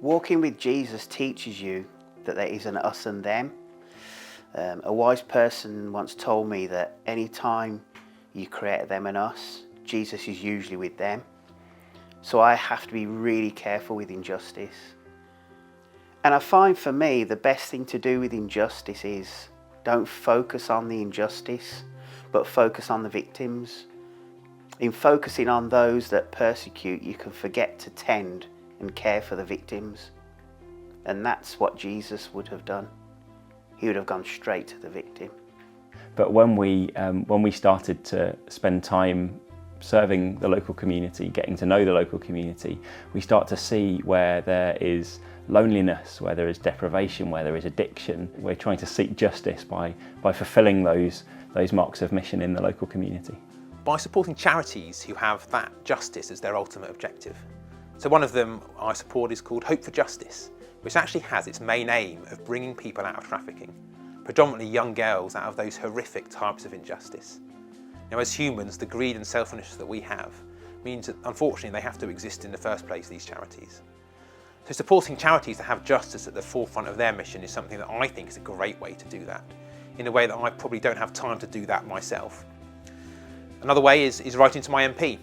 Walking with Jesus teaches you that there is an us and them. A wise person once told me that any time you create a them and us, Jesus is usually with them. So I have to be really careful with injustice. And I find for me the best thing to do with injustice is don't focus on the injustice, but focus on the victims. In focusing on those that persecute, you can forget to tend and care for the victims. And that's what Jesus would have done. He would have gone straight to the victim. But when we started to spend time serving the local community, getting to know the local community, we start to see where there is loneliness, where there is deprivation, where there is addiction. We're trying to seek justice by fulfilling those marks of mission in the local community. By supporting charities who have that justice as their ultimate objective. So one of them I support is called Hope for Justice, which actually has its main aim of bringing people out of trafficking, predominantly young girls out of those horrific types of injustice. Now, as humans, the greed and selfishness that we have means that unfortunately they have to exist in the first place, these charities. So supporting charities that have justice at the forefront of their mission is something that I think is a great way to do that, in a way that I probably don't have time to do that myself. Another way is writing to my MP.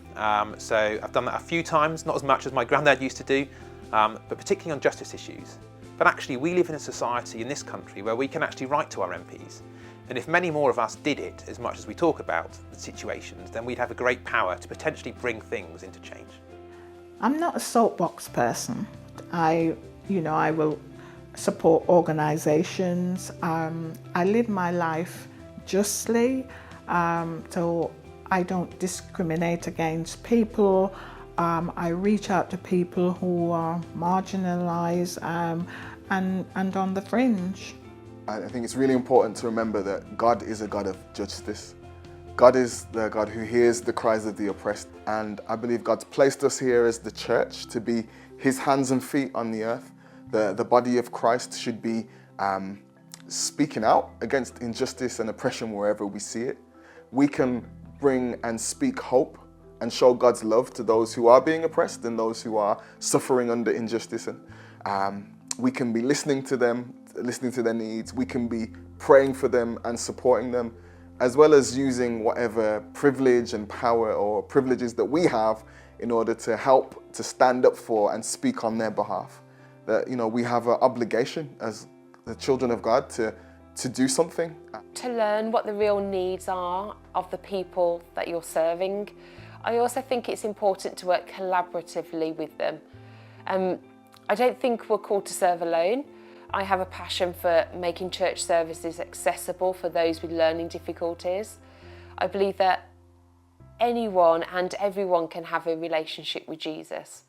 So I've done that a few times, not as much as my granddad used to do, but particularly on justice issues. But actually we live in a society in this country where we can actually write to our MPs. And if many more of us did it as much as we talk about the situations, then we'd have a great power to potentially bring things into change. I'm not a soapbox person. I will support organisations. I live my life justly, so I don't discriminate against people. I reach out to people who are marginalised and on the fringe. I think it's really important to remember that God is a God of justice. God is the God who hears the cries of the oppressed, and I believe God's placed us here as the church to be His hands and feet on the earth. The body of Christ should be speaking out against injustice and oppression wherever we see it. We can bring and speak hope and show God's love to those who are being oppressed and those who are suffering under injustice. And we can be listening to them, listening to their needs. We can be praying for them and supporting them, as well as using whatever privilege and power or privileges that we have in order to help to stand up for and speak on their behalf. That, we have an obligation as the children of God to do something. To learn what the real needs are of the people that you're serving. I also think it's important to work collaboratively with them. I don't think we're called to serve alone. I have a passion for making church services accessible for those with learning difficulties. I believe that anyone and everyone can have a relationship with Jesus.